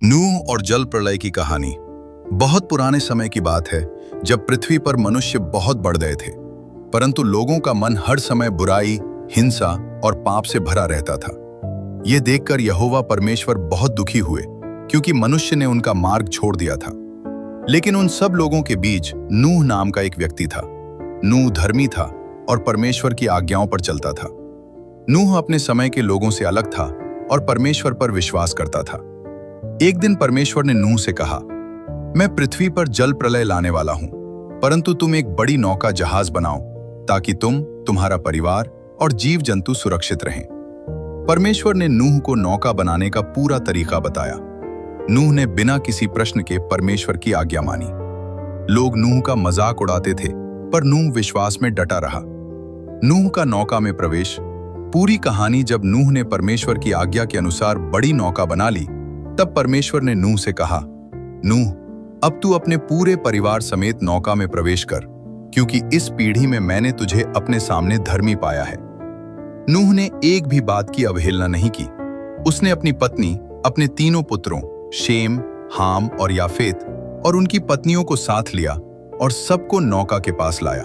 नूह और जल प्रलय की कहानी बहुत पुराने समय की बात है, जब पृथ्वी पर मनुष्य बहुत बढ़ गए थे, परंतु लोगों का मन हर समय बुराई, हिंसा और पाप से भरा रहता था। यह देखकर यहोवा परमेश्वर बहुत दुखी हुए, क्योंकि मनुष्य ने उनका मार्ग छोड़ दिया था। लेकिन उन सब लोगों के बीच नूह नाम का एक व्यक्ति था। नूह धर्मी था और परमेश्वर की आज्ञाओं पर चलता था। नूह अपने समय के लोगों से अलग था और परमेश्वर पर विश्वास करता था। एक दिन परमेश्वर ने नूह से कहा, मैं पृथ्वी पर जल प्रलय लाने वाला हूं, परंतु तुम एक बड़ी नौका जहाज बनाओ, ताकि तुम, तुम्हारा परिवार और जीव जंतु सुरक्षित रहें। परमेश्वर ने नूह को नौका बनाने का पूरा तरीका बताया। नूह ने बिना किसी प्रश्न के परमेश्वर की आज्ञा मानी। लोग नूह का मजाक उड़ाते थे, पर नूह विश्वास में डटा रहा। नूह का नौका में प्रवेश। पूरी कहानी जब नूह ने परमेश्वर की आज्ञा के अनुसार बड़ी नौका बना ली, तब परमेश्वर ने नूह से कहा, नूह, अब तू अपने पूरे परिवार समेत नौका में प्रवेश कर, क्योंकि इस पीढ़ी में मैंने तुझे अपने सामने धर्मी पाया है। नूह ने एक भी बात की अवहेलना नहीं की। उसने अपनी पत्नी, अपने तीनों पुत्रों शेम, हाम और याफेत और उनकी पत्नियों को साथ लिया और सबको नौका के पास लाया।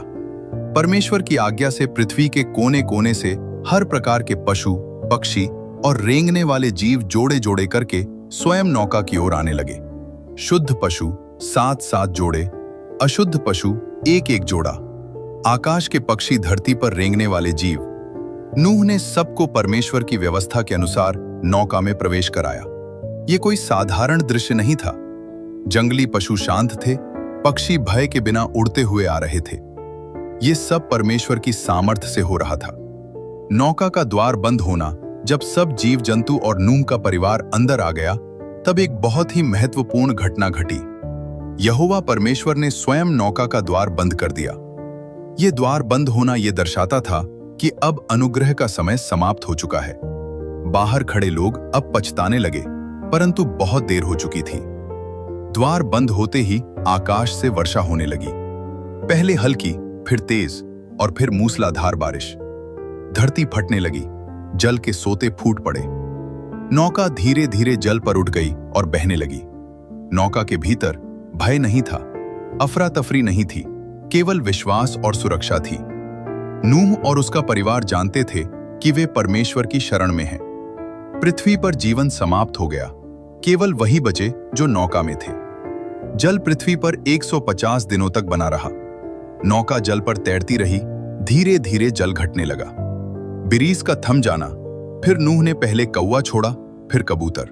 परमेश्वर की आज्ञा से पृथ्वी के कोने कोने से हर प्रकार के पशु, पक्षी और रेंगने वाले जीव जोड़े जोड़े करके स्वयं नौका की ओर आने लगे। शुद्ध पशु 7-7 जोड़े, अशुद्ध पशु 1-1 जोड़ा, आकाश के पक्षी, धरती पर रेंगने वाले जीव। नूह ने सबको परमेश्वर की व्यवस्था के अनुसार नौका में प्रवेश कराया। ये कोई साधारण दृश्य नहीं था। जंगली पशु शांत थे, पक्षी भय के बिना उड़ते हुए आ रहे थे। ये सब परमेश्वर की सामर्थ्य से हो रहा था। नौका का द्वार बंद होना, जब सब जीव जंतु और नूह का परिवार अंदर आ गया, तब एक बहुत ही महत्वपूर्ण घटना घटी। यहोवा परमेश्वर ने स्वयं नौका का द्वार बंद कर दिया। यह द्वार बंद होना यह दर्शाता था कि अब अनुग्रह का समय समाप्त हो चुका है। बाहर खड़े लोग अब पछताने लगे, परंतु बहुत देर हो चुकी थी। द्वार बंद होते ही आकाश से वर्षा होने लगी। पहले हल्की, फिर तेज और फिर मूसलाधार बारिश। धरती फटने लगी, जल के सोते फूट पड़े। नौका धीरे धीरे जल पर उठ गई और बहने लगी। नौका के भीतर भय नहीं था, अफरा तफरी नहीं थी, केवल विश्वास और सुरक्षा थी। नूह और उसका परिवार जानते थे कि वे परमेश्वर की शरण में हैं। पृथ्वी पर जीवन समाप्त हो गया, केवल वही बचे जो नौका में थे। जल पृथ्वी पर 150 दिनों तक बना रहा। नौका जल पर तैरती रही, धीरे धीरे जल घटने लगा। बिरीज का थम जाना, फिर नूह ने पहले कौवा छोड़ा, फिर कबूतर।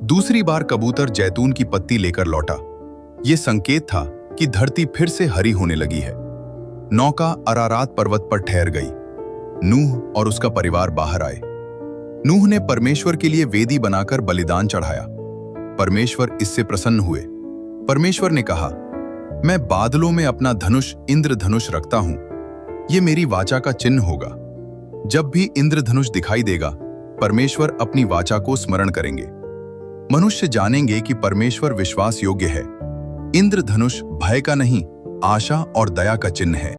दूसरी बार कबूतर जैतून की पत्ती लेकर लौटा। यह संकेत था कि धरती फिर से हरी होने लगी है। नौका अरारात पर्वत पर ठहर गई। नूह और उसका परिवार बाहर आए। नूह ने परमेश्वर के लिए वेदी बनाकर बलिदान चढ़ाया। परमेश्वर इससे प्रसन्न हुए। परमेश्वर ने कहा, मैं बादलों में अपना धनुष इंद्रधनुष रखता हूं। यह मेरी वाचा का चिन्ह होगा। जब भी इंद्रधनुष दिखाई देगा, परमेश्वर अपनी वाचा को स्मरण करेंगे। मनुष्य जानेंगे कि परमेश्वर विश्वास योग्य है। इंद्रधनुष भय का नहीं, आशा और दया का चिन्ह है।